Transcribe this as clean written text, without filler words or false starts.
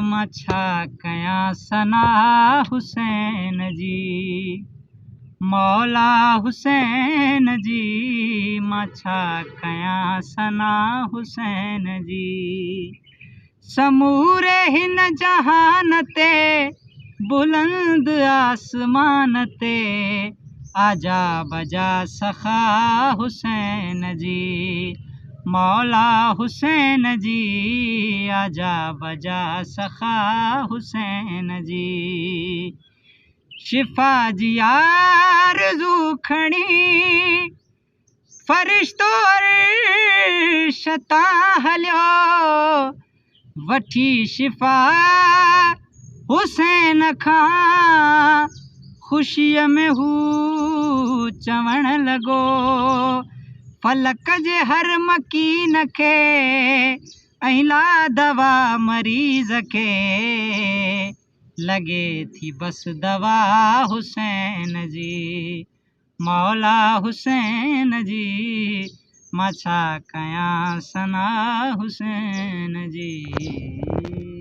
मां छा कयां सना हुसैन जी। मौला हुसैन जी मां छा कयां सना हुसैन जी। समूरे हिन जहान ते बुलंद आसमान ते आजा बजा सखा हुसैन जी। मौला हुसैन जी आजा बजा सखा हुसैन जी। शिफ़ा जी आरज़ू खणी फ़रिश्तो अर्श तां हलियो वठी शिफ़ा हुसैन खां ख़ुशीअ में हू चवण लॻो फलक जे हर मकीन खे ऐं ला दवा मरीज़ खे लॻे थी बस दवा हुसैन जी। मौला हुसैन जी मां छा कयां सना हुसैन जी।